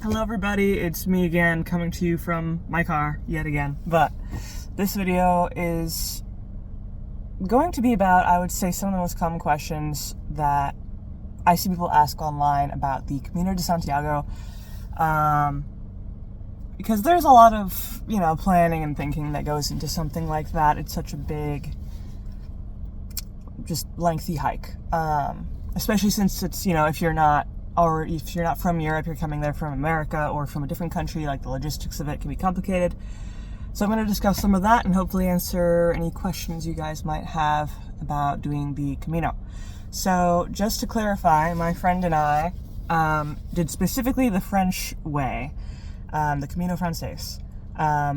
Hello everybody, it's me again, coming to you from my car, yet again. But this video is going to be about, I would say, some of the most common questions that I see people ask online about the Camino de Santiago. Because there's a lot of, planning and thinking that goes into something like that. It's such a big, just lengthy hike. Especially since it's, if you're not from Europe, you're coming there from America or from a different country, like the logistics of it can be complicated. So I'm going to discuss some of that and hopefully answer any questions you guys might have about doing the Camino. So just to clarify, my friend and I did specifically the French way, the Camino Frances,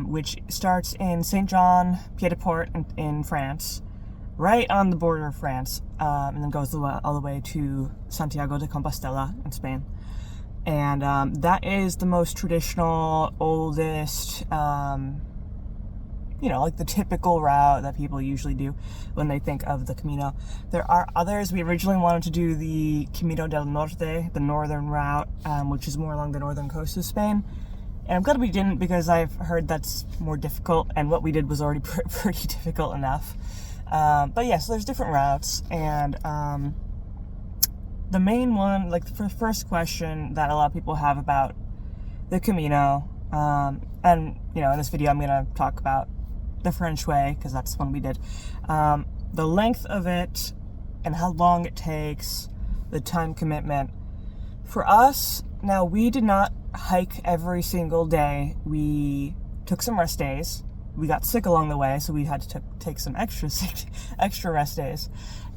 which starts in Saint John Pied de Port in France, right on the border of France, and then goes all the way to Santiago de Compostela in Spain. And that is the most traditional, oldest, like the typical route that people usually do when they think of the Camino. There are others. We originally wanted to do the Camino del Norte, the northern route, which is more along the northern coast of Spain. And I'm glad we didn't, because I've heard that's more difficult, and what we did was already pretty difficult enough. But yeah, so there's different routes, and the main one, like the first question that a lot of people have about the Camino, and in this video I'm going to talk about the French way, because that's the one we did, the length of it and how long it takes, the time commitment. For us, now, we did not hike every single day. We took some rest days. We got sick along the way, so we had to take some extra rest days.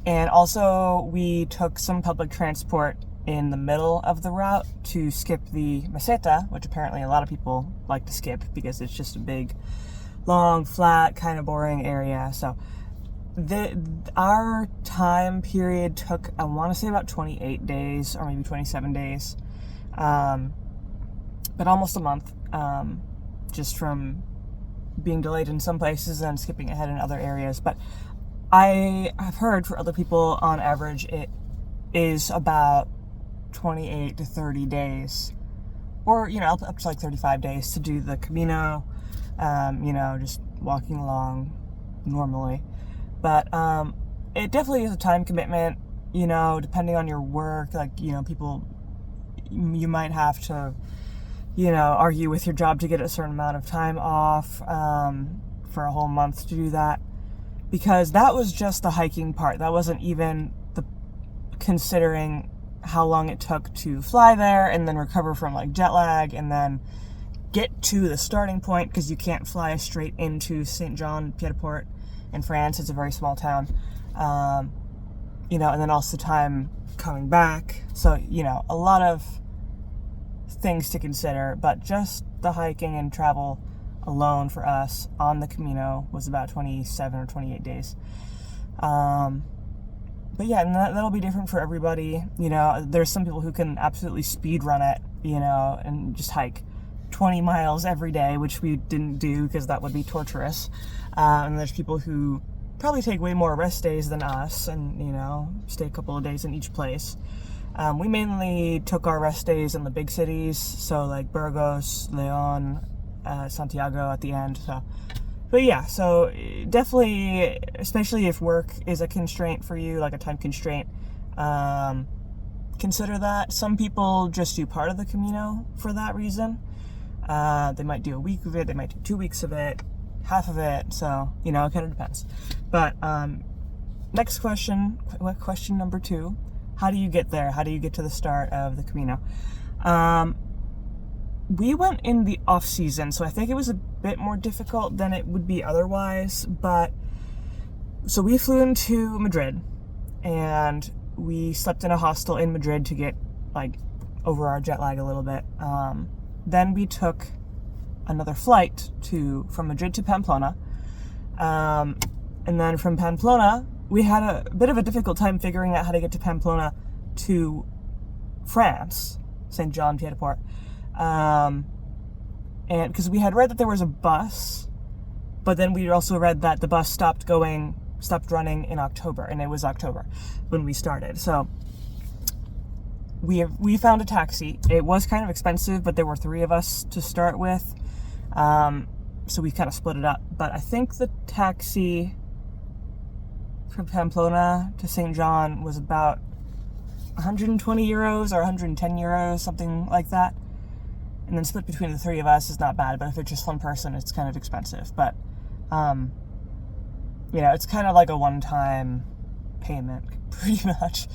And also, we took some public transport in the middle of the route to skip the meseta, which apparently a lot of people like to skip because it's just a big, long, flat, kind of boring area. So our time period took, I want to say, about 28 days or maybe 27 days, but almost a month, just from being delayed in some places and skipping ahead in other areas. But I have heard for other people, on average, it is about 28 to 30 days, or, up to like 35 days to do the Camino, just walking along normally. But it definitely is a time commitment, depending on your work. Like, people, you might have to, argue with your job to get a certain amount of time off for a whole month to do that. Because that was just the hiking part. That wasn't even considering how long it took to fly there and then recover from like jet lag and then get to the starting point, because you can't fly straight into Saint John Pied de Port in France. It's a very small town. And then also time coming back. So, a lot of things to consider, but just the hiking and travel alone for us on the Camino was about 27 or 28 days. But yeah, and that'll be different for everybody. There's some people who can absolutely speed run it, and just hike 20 miles every day, which we didn't do because that would be torturous. And there's people who probably take way more rest days than us and, stay a couple of days in each place. We mainly took our rest days in the big cities, so like Burgos, Leon, Santiago at the end. But yeah, so definitely, especially if work is a constraint for you, like a time constraint, consider that. Some people just do part of the Camino for that reason. They might do a week of it, they might do 2 weeks of it, half of it, so, it kind of depends. But next question, question number 2. How do you get there? How do you get to the start of the Camino? We went in the off season, so I think it was a bit more difficult than it would be otherwise. But so we flew into Madrid, and we slept in a hostel in Madrid to get over our jet lag a little bit. Then we took another flight from Madrid to Pamplona, and then from Pamplona, we had a bit of a difficult time figuring out how to get to Pamplona to France, Saint John Pied de Port. And because we had read that there was a bus, but then we also read that the bus stopped running in October, and it was October when we started. So we found a taxi. It was kind of expensive, but there were 3 of us to start with. So we kind of split it up. But I think the taxi from Pamplona to St. John was about 120 euros or 110 euros, something like that. And then split between the 3 of us is not bad, but if it's just one person, it's kind of expensive. But, it's kind of like a one-time payment, pretty much,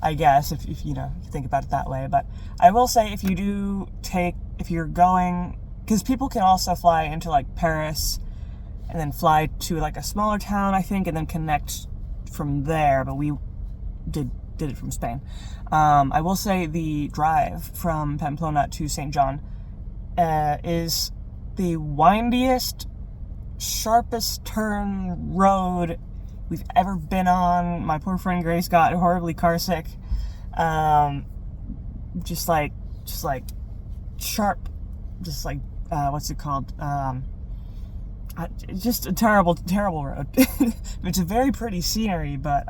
I guess, if you think about it that way. But I will say, if you're going, because people can also fly into like Paris and then fly to like a smaller town, I think, and then connect from there, but we did it from Spain. I will say the drive from Pamplona to St. John is the windiest, sharpest turn road we've ever been on. My poor friend Grace got horribly car sick. Just like sharp, just like what's it called? Just a terrible road. It's a very pretty scenery, but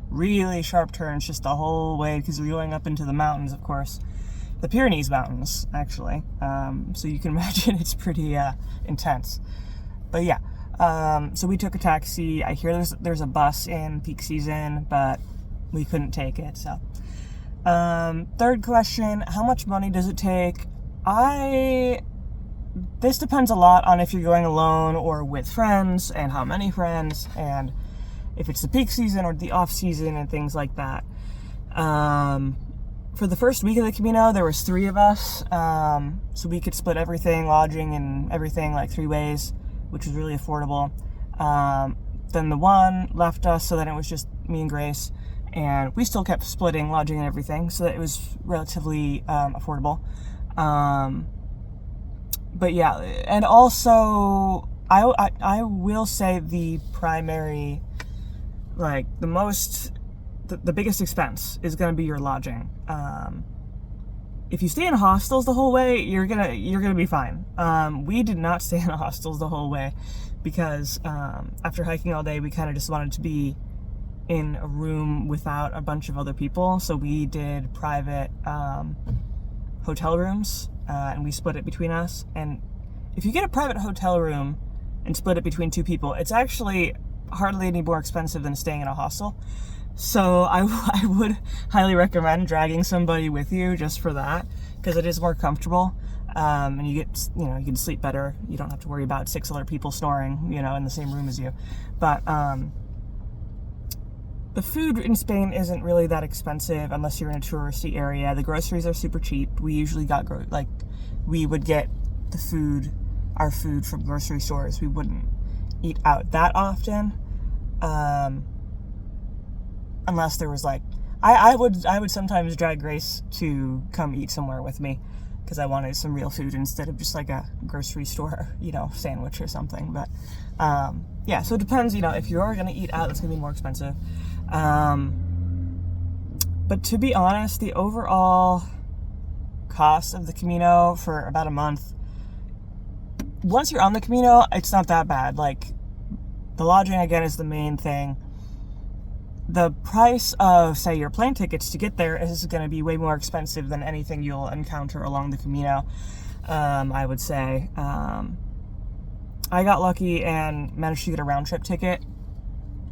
really sharp turns just the whole way, because we're going up into the mountains, of course. The Pyrenees Mountains, actually. So you can imagine it's pretty intense. But yeah, so we took a taxi. I hear there's a bus in peak season, but we couldn't take it. So, third question, how much money does it take? This depends a lot on if you're going alone or with friends, and how many friends, and if it's the peak season or the off season and things like that. For the first week of the Camino, there was 3 of us, so we could split everything, lodging and everything, like 3 ways, which was really affordable. Then the one left us, so then it was just me and Grace, and we still kept splitting lodging and everything, so that it was relatively affordable. But yeah, and also I will say the primary, like the biggest expense is going to be your lodging. If you stay in hostels the whole way, you're gonna be fine. We did not stay in hostels the whole way, because after hiking all day, we kind of just wanted to be in a room without a bunch of other people. So we did private hotel rooms, and we split it between us. And if you get a private hotel room and split it between 2 people, it's actually hardly any more expensive than staying in a hostel. So I would highly recommend dragging somebody with you just for that, because it is more comfortable, and you can sleep better. You don't have to worry about 6 other people snoring, in the same room as you. But the food in Spain isn't really that expensive unless you're in a touristy area. The groceries are super cheap. We usually we would get our food from grocery stores. We wouldn't eat out that often. Unless there was I would sometimes drag Grace to come eat somewhere with me, because I wanted some real food instead of just like a grocery store, sandwich or something. But yeah, so it depends. If you are gonna eat out, it's gonna be more expensive. But to be honest, the overall cost of the Camino for about a month, once you're on the Camino, it's not that bad. Like, the lodging again is the main thing. The price of, say, your plane tickets to get there is going to be way more expensive than anything you'll encounter along the Camino, I would say. I got lucky and managed to get a round-trip ticket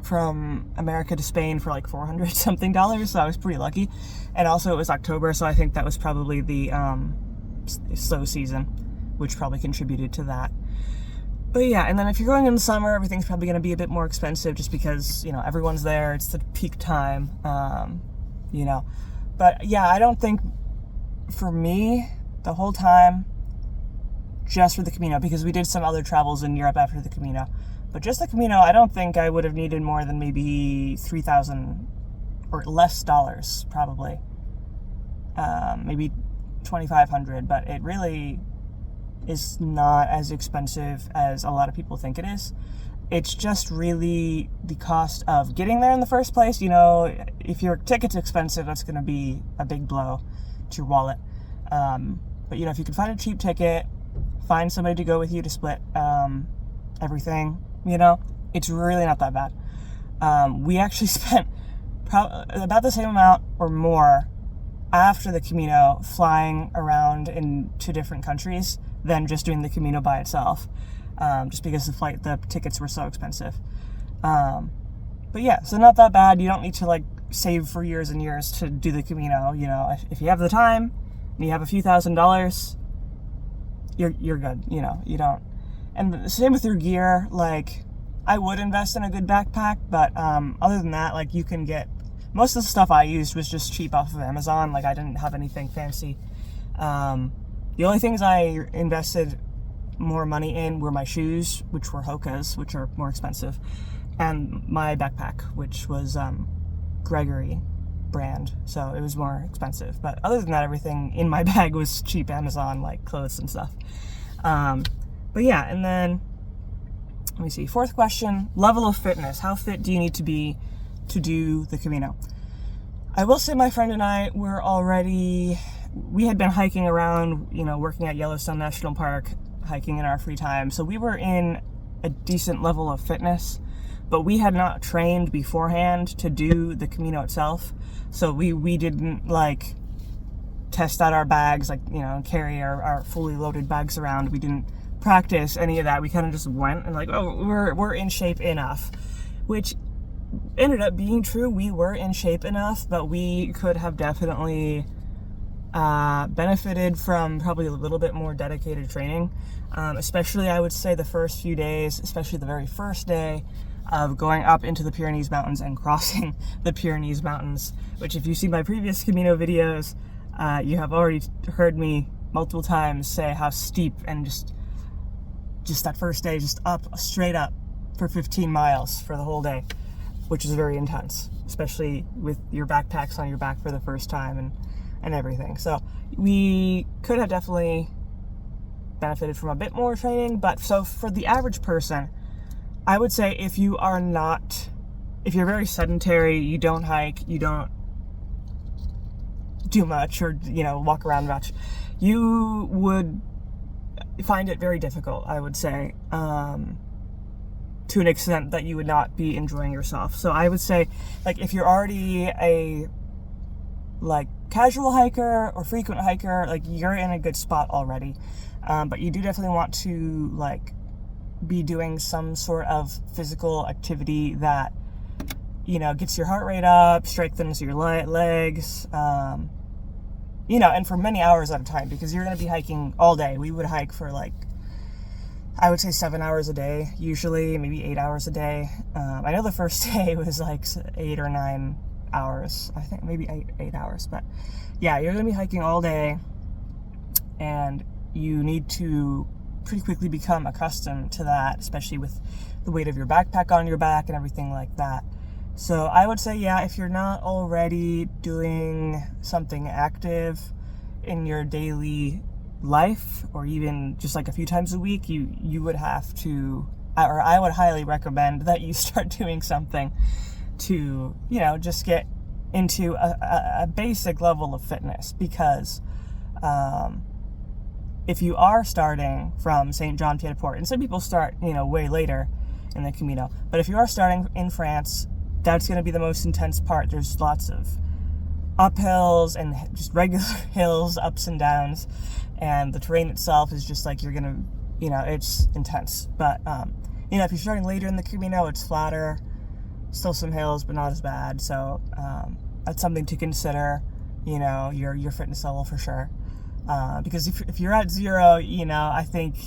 from America to Spain for like $400-something, so I was pretty lucky. And also it was October, so I think that was probably the slow season, which probably contributed to that. But yeah, and then if you're going in the summer, everything's probably going to be a bit more expensive, just because, everyone's there. It's the peak time, But yeah, I don't think, for me, the whole time, just for the Camino, because we did some other travels in Europe after the Camino. But just the Camino, I don't think I would have needed more than maybe $3,000 or less dollars, probably. Maybe $2,500, but it really is not as expensive as a lot of people think it is. It's just really the cost of getting there in the first place. If your ticket's expensive, that's going to be a big blow to your wallet. But if you can find a cheap ticket, find somebody to go with you to split everything, it's really not that bad. We actually spent about the same amount or more after the Camino flying around into different countries than just doing the Camino by itself, just because the tickets were so expensive. But yeah, so not that bad. You don't need to like save for years and years to do the Camino. You know, if you have the time and you have a few $1,000s, you're good. You know, you don't. And the same with your gear. Like, I would invest in a good backpack, but other than that, like, you can get most of the stuff I used was just cheap off of Amazon. Like, I didn't have anything fancy. The only things I invested more money in were my shoes, which were Hoka's, which are more expensive, and my backpack, which was Gregory brand, so it was more expensive. But other than that, everything in my bag was cheap Amazon, like clothes and stuff. But yeah, and then let me see. Fourth question, level of fitness. How fit do you need to be to do the Camino? I will say my friend and I we had been hiking around, you know, working at Yellowstone National Park, hiking in our free time. So we were in a decent level of fitness, but we had not trained beforehand to do the Camino itself. So we didn't like test out our bags, like, you know, carry our fully loaded bags around. We didn't practice any of that. We kind of just went and like, oh, we're in shape enough, which ended up being true. We were in shape enough, but we could have definitely benefited from probably a little bit more dedicated training, especially I would say the first few days, especially the very first day of going up into the Pyrenees Mountains and crossing the Pyrenees Mountains, which if you see my previous Camino videos, you have already heard me multiple times say how steep, and just that first day, just up, straight up for 15 miles for the whole day, which is very intense, especially with your backpacks on your back for the first time and everything. So we could have definitely benefited from a bit more training. But so for the average person, I would say if you're very sedentary, you don't hike, you don't do much, or, you know, walk around much, you would find it very difficult, I would say, to an extent that you would not be enjoying yourself. So I would say, like, if you're already a like casual hiker or frequent hiker, like, you're in a good spot already. But you do definitely want to like be doing some sort of physical activity that, you know, gets your heart rate up, strengthens your legs, you know, and for many hours at a time, because you're going to be hiking all day. We would hike for like, I would say 7 hours a day, usually, maybe 8 hours a day. I know the first day was like 8 or 9 hours. I think maybe eight hours. But yeah, you're going to be hiking all day, and you need to pretty quickly become accustomed to that, especially with the weight of your backpack on your back and everything like that. So I would say, yeah, if you're not already doing something active in your daily life, or even just like a few times a week, you would have to, or I would highly recommend that you start doing something to, you know, just get into a basic level of fitness. Because if you are starting from St. John Pied de Port, and some people start, you know, way later in the Camino, but if you are starting in France, that's going to be the most intense part. There's lots of uphills and just regular hills, ups and downs, and the terrain itself is just like, you're going to, you know, it's intense. But, you know, if you're starting later in the Camino, it's flatter, still some hills, but not as bad. So that's something to consider, you know, your fitness level for sure. Because if you're at zero, you know, I think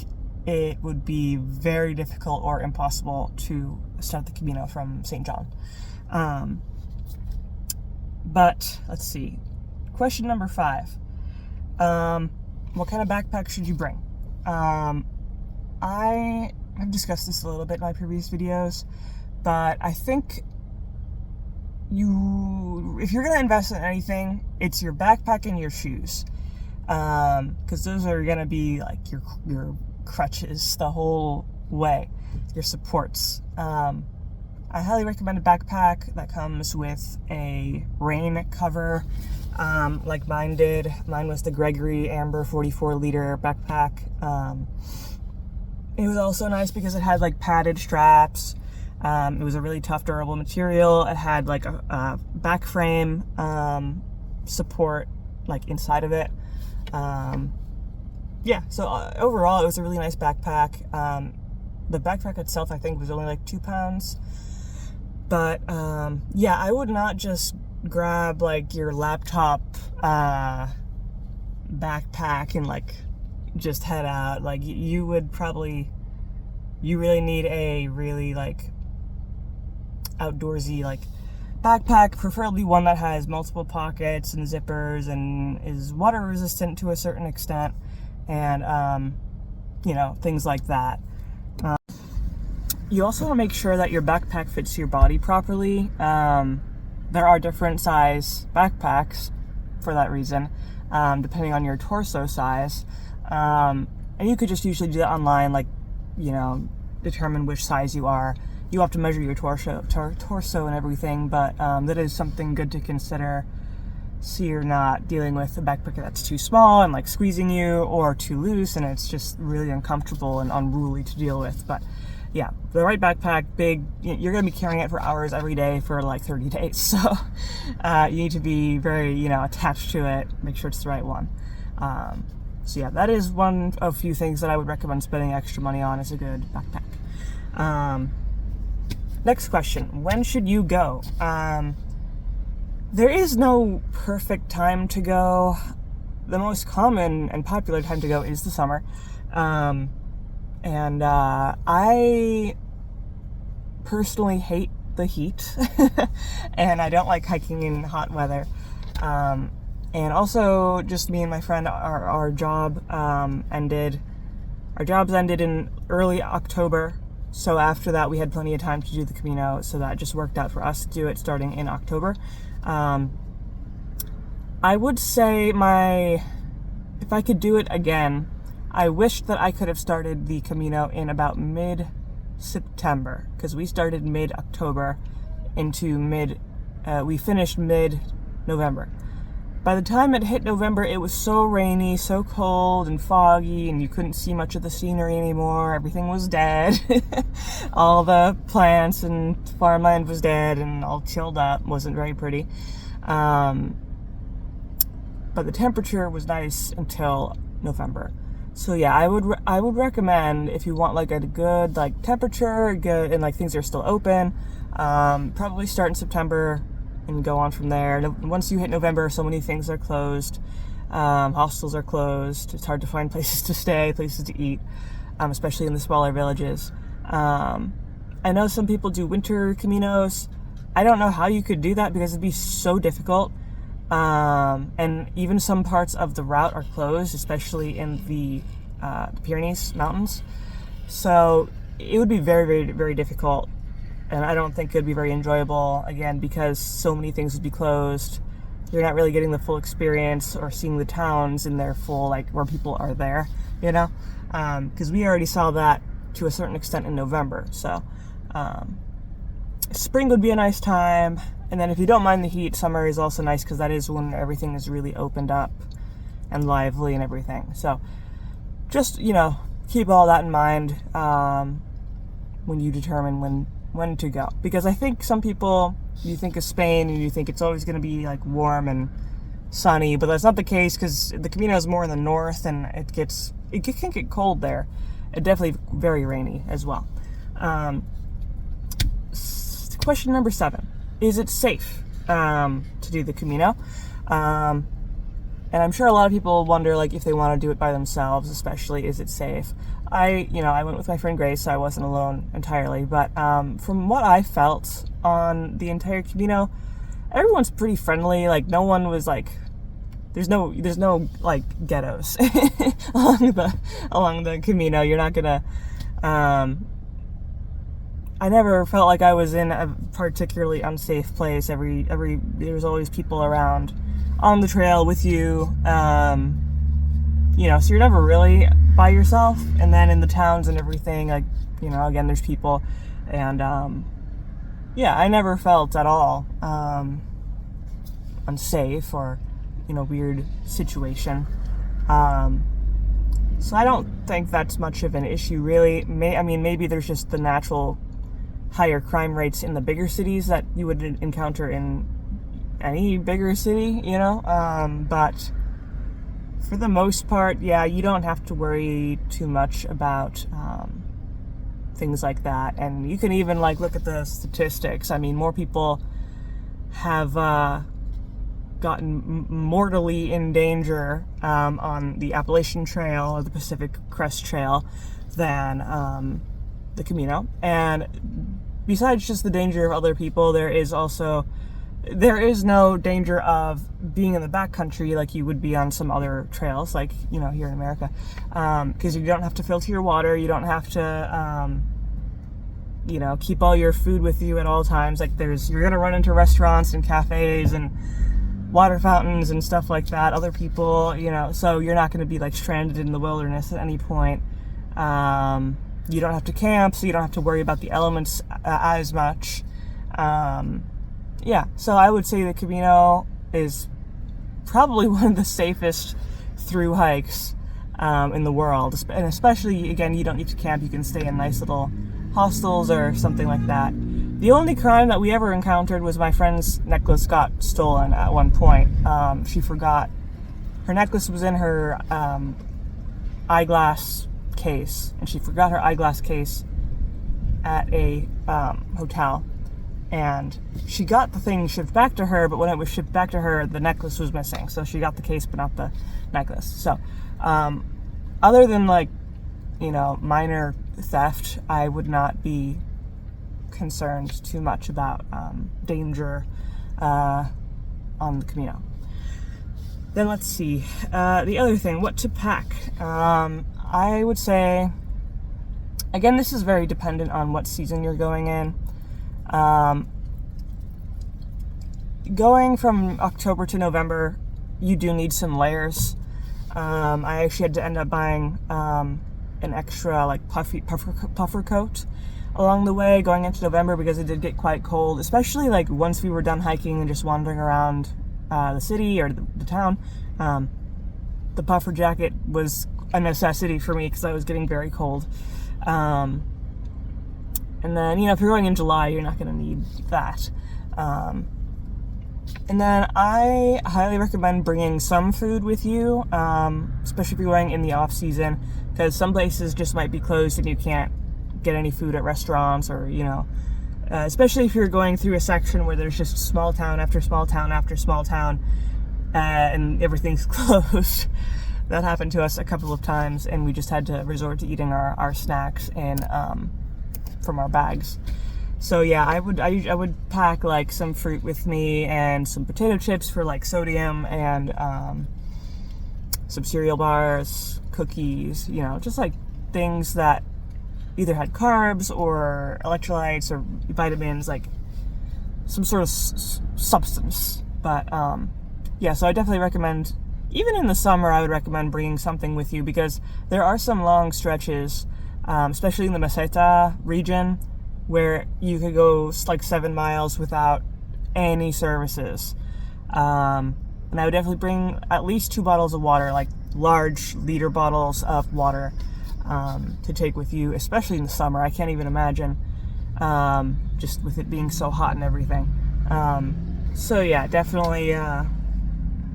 it would be very difficult or impossible to start the Camino from St. John. But let's see. Question number 5. What kind of backpack should you bring? I have discussed this a little bit in my previous videos, but I think if you're going to invest in anything, it's your backpack and your shoes. Because those are going to be like your crutches the whole way, your supports. I highly recommend a backpack that comes with a rain cover, like mine did. Mine was the Gregory Amber 44-liter backpack. It was also nice because it had like padded straps. It was a really tough, durable material. It had like a back frame support like inside of it. Yeah, so overall it was a really nice backpack. The backpack itself I think was only like 2 pounds, but yeah, I would not just grab like your laptop backpack and like just head out. Like you really need a really like outdoorsy like backpack, preferably one that has multiple pockets and zippers and is water resistant to a certain extent, and you know, things like that. You also want to make sure that your backpack fits your body properly. There are different size backpacks for that reason, depending on your torso size, and you could just usually do that online, like, you know, determine which size you are. You have to measure your torso and everything, but that is something good to consider, so you're not dealing with a backpack that's too small and like squeezing you, or too loose and it's just really uncomfortable and unruly to deal with. But yeah, the right backpack, big, you're going to be carrying it for hours every day for like 30 days, so you need to be very, you know, attached to it, make sure it's the right one. So yeah, that is one of few things that I would recommend spending extra money on, is a good backpack. Next question, when should you go? There is no perfect time to go. The most common and popular time to go is the summer. And I personally hate the heat and I don't like hiking in hot weather. And also, just me and my friend, our jobs ended in early October. So after that, we had plenty of time to do the Camino, so that just worked out for us to do it starting in October. I would say if I could do it again, I wish that I could have started the Camino in about mid-September, because we started mid-October we finished mid-November. By the time it hit November, it was so rainy, so cold and foggy, and you couldn't see much of the scenery anymore. Everything was dead. All the plants and farmland was dead and all chilled up. Wasn't very pretty. But the temperature was nice until November. So yeah, I would recommend, if you want like a good like temperature, good, and like things are still open, probably start in September and go on from there. Once you hit November, so many things are closed. Hostels are closed. It's hard to find places to stay, places to eat, especially in the smaller villages. I know some people do winter Caminos. I don't know how you could do that because it'd be so difficult. And even some parts of the route are closed, especially in the Pyrenees mountains. So it would be very, very, very difficult. And I don't think it would be very enjoyable, again, because so many things would be closed. You're not really getting the full experience or seeing the towns in their full, like, where people are there, you know? Because we already saw that to a certain extent in November. So spring would be a nice time. And then if you don't mind the heat, summer is also nice, because that is when everything is really opened up and lively and everything. So just, you know, keep all that in mind when you determine when to go. Because I think some people, you think of Spain and you think it's always going to be like warm and sunny, but that's not the case, because the Camino is more in the north and it can get cold there. It definitely very rainy as well. Question number 7. Is it safe to do the Camino? And I'm sure a lot of people wonder, like, if they want to do it by themselves, especially, is it safe? I went with my friend Grace, so I wasn't alone entirely. But from what I felt on the entire Camino, everyone's pretty friendly. Like, no one was like, there's no like ghettos along the Camino. You're not gonna. I never felt like I was in a particularly unsafe place. There's always people around on the trail with you. So you're never really by yourself. And then in the towns and everything, like, again, there's people. And, I never felt at all, unsafe or, weird situation. So I don't think that's much of an issue, really. Maybe there's just the natural higher crime rates in the bigger cities that you would encounter in any bigger city, but for the most part, yeah, you don't have to worry too much about things like that. And you can even like look at the statistics. I mean, more people have gotten mortally in danger on the Appalachian Trail or the Pacific Crest Trail than the Camino. And besides just the danger of other people, there is no danger of being in the backcountry like you would be on some other trails, like, you know, here in America, because you don't have to filter your water, you don't have to you know, keep all your food with you at all times. Like, you're gonna run into restaurants and cafes and water fountains and stuff like that, other people, you know, so you're not gonna be like stranded in the wilderness at any point. You don't have to camp, so you don't have to worry about the elements as much. Yeah, so I would say the Camino is probably one of the safest through hikes in the world. And especially, again, you don't need to camp. You can stay in nice little hostels or something like that. The only crime that we ever encountered was my friend's necklace got stolen at one point. She forgot. Her necklace was in her eyeglass case, and she forgot her eyeglass case at a hotel. And she got the thing shipped back to her, but when it was shipped back to her, the necklace was missing. So she got the case, but not the necklace. So, other than like, you know, minor theft, I would not be concerned too much about danger on the Camino. Then let's see. The other thing, what to pack. I would say, again, this is very dependent on what season you're going in. Going from October to November, you do need some layers. I actually had to end up buying an extra like puffer coat along the way going into November, because it did get quite cold, especially like once we were done hiking and just wandering around the city or the town. The puffer jacket was a necessity for me because I was getting very cold. And then, you know, if you're going in July, you're not going to need that. And then I highly recommend bringing some food with you, especially if you're going in the off season, because some places just might be closed and you can't get any food at restaurants, or, you know, especially if you're going through a section where there's just small town after small town after small town, and everything's closed. That happened to us a couple of times, and we just had to resort to eating our snacks from our bags. So yeah, I would pack like some fruit with me and some potato chips for like sodium, and some cereal bars, cookies, you know, just like things that either had carbs or electrolytes or vitamins, like some sort of substance. But yeah, so I definitely recommend, even in the summer, I would recommend bringing something with you, because there are some long stretches, especially in the Meseta region, where you could go like 7 miles without any services. And I would definitely bring at least 2 bottles of water, like large liter bottles of water, to take with you, especially in the summer. I can't even imagine, just with it being so hot and everything. So yeah, definitely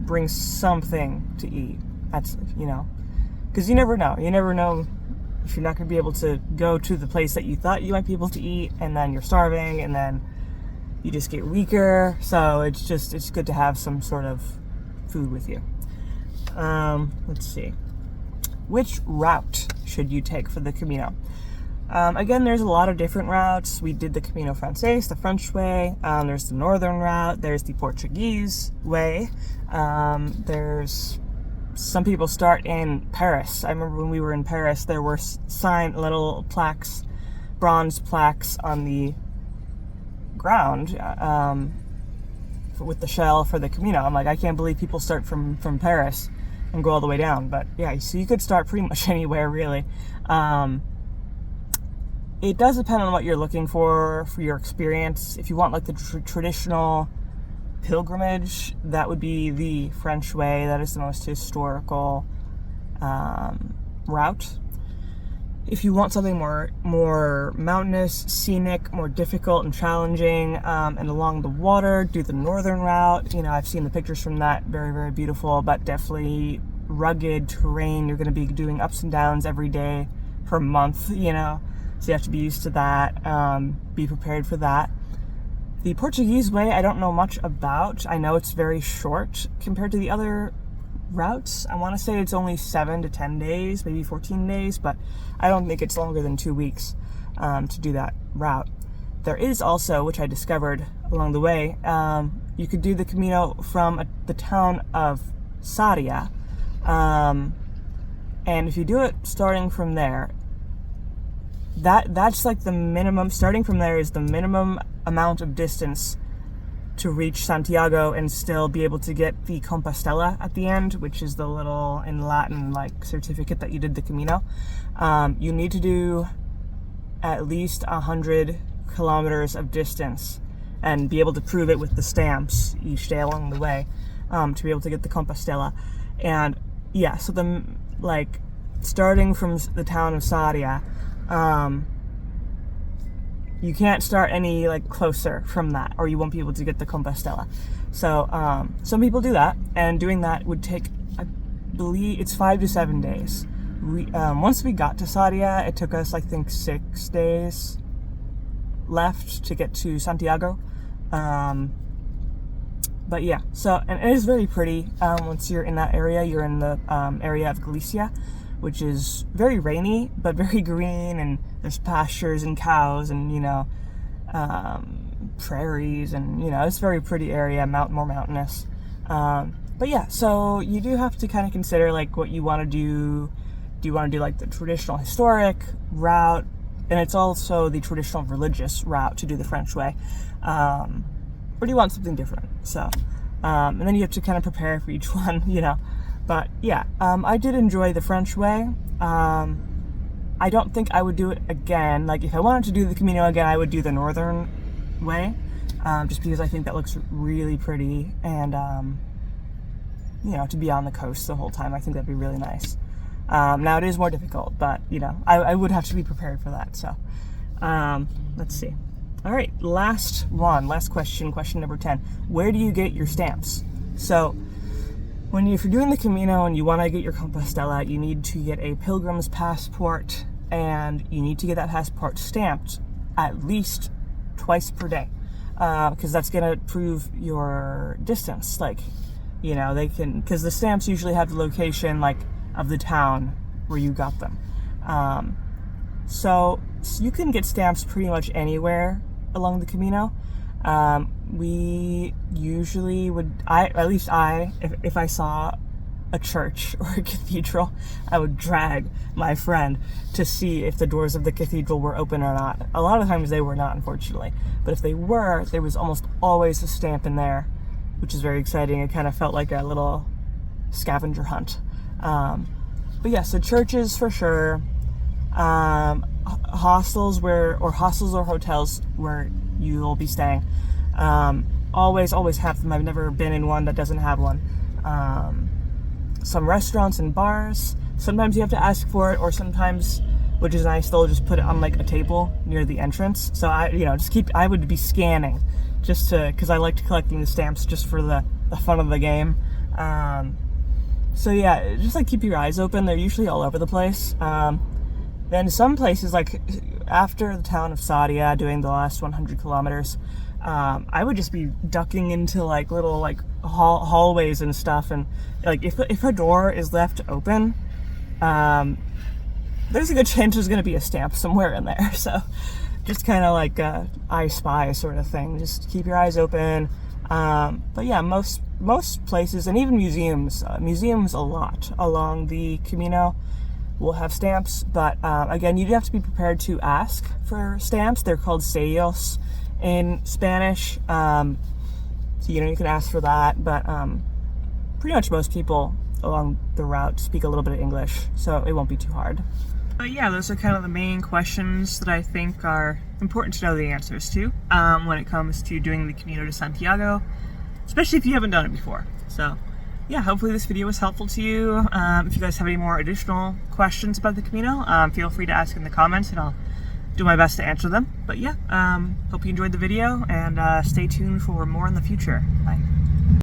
bring something to eat. That's, you know, because you never know if you're not going to be able to go to the place that you thought you might be able to eat, and then you're starving, and then you just get weaker. So it's good to have some sort of food with you. Let's see. Which route should you take for the Camino? Again, there's a lot of different routes. We did the Camino Francés, the French way. There's the northern route. There's the Portuguese way. There's some people start in Paris. I remember when we were in Paris, there were little plaques, bronze plaques on the ground with the shell for the Camino. I'm like, I can't believe people start from Paris and go all the way down. But yeah, so you could start pretty much anywhere, really. It does depend on what you're looking for your experience. If you want like the traditional pilgrimage, that would be the French way. That is the most historical route. If you want something more mountainous, scenic, more difficult and challenging, and along the water, do the northern route. You know, I've seen the pictures from that, very, very beautiful, but definitely rugged terrain. You're going to be doing ups and downs every day for a month, you know, so you have to be used to that, be prepared for that. The Portuguese way, I don't know much about. I know it's very short compared to the other routes. I want to say it's only 7 to 10 days, maybe 14 days, but I don't think it's longer than 2 weeks to do that route. There is also, which I discovered along the way, you could do the Camino from the town of Sarria, and if you do it starting from there, that's like the minimum. Starting from there is the minimum amount of distance to reach Santiago and still be able to get the Compostela at the end, which is the little, in Latin, like certificate that you did the Camino. You need to do at least 100 kilometers of distance and be able to prove it with the stamps each day along the way, to be able to get the Compostela. And yeah, so like starting from the town of Sarria, you can't start any like closer from that, or you won't be able to get the Compostela. So some people do that, and doing that would take, I believe it's 5 to 7 days. Once we got to Sarria, it took us, I think, 6 days left to get to Santiago. But yeah, so, and it is very pretty. Once you're in that area, you're in the area of Galicia, which is very rainy, but very green, and there's pastures and cows and, you know, prairies, and, you know, it's a very pretty area, more mountainous. But yeah, so you do have to kind of consider, like, what you want to do. Do you want to do, like, the traditional historic route? And it's also the traditional religious route to do the French way. Or do you want something different? So, and then you have to kind of prepare for each one, you know. But yeah, I did enjoy the French way. I don't think I would do it again. Like, if I wanted to do the Camino again, I would do the northern way, just because I think that looks really pretty, and you know, to be on the coast the whole time, I think that'd be really nice. Now it is more difficult, but you know, I would have to be prepared for that. So, let's see. All right, last question number 10. Where do you get your stamps? So, if you're doing the Camino and you want to get your Compostela, you need to get a pilgrim's passport, and you need to get that passport stamped at least twice per day, because that's going to prove your distance. Like, you know, because the stamps usually have the location, like, of the town where you got them. So you can get stamps pretty much anywhere along the Camino. We usually would, if I saw a church or a cathedral, I would drag my friend to see if the doors of the cathedral were open or not. A lot of times they were not, unfortunately. But if they were, there was almost always a stamp in there, which is very exciting. It kind of felt like a little scavenger hunt. But yeah, so churches for sure. Hostels or hotels where you'll be staying. Always have them. I've never been in one that doesn't have one. Some restaurants and bars, sometimes you have to ask for it, or sometimes, which is nice, they'll just put it on like a table near the entrance. So I would be scanning just because I liked collecting the stamps just for the fun of the game. So yeah, just like keep your eyes open. They're usually all over the place. Then some places, like after the town of Sarria, doing the last 100 kilometers, I would just be ducking into like little like hallways and stuff, and like if a door is left open, there's a good chance there's going to be a stamp somewhere in there. So just kind of like I spy sort of thing. Just keep your eyes open. But yeah, most places, and even museums a lot along the Camino will have stamps, but again, you do have to be prepared to ask for stamps. They're called sellos in Spanish, so you can ask for that, but pretty much most people along the route speak a little bit of English, so it won't be too hard. But yeah, those are kind of the main questions that I think are important to know the answers to when it comes to doing the Camino de Santiago, especially if you haven't done it before. So yeah, hopefully this video was helpful to you. If you guys have any more additional questions about the Camino, feel free to ask in the comments, and I'll do my best to answer them. But yeah, hope you enjoyed the video, and stay tuned for more in the future. Bye.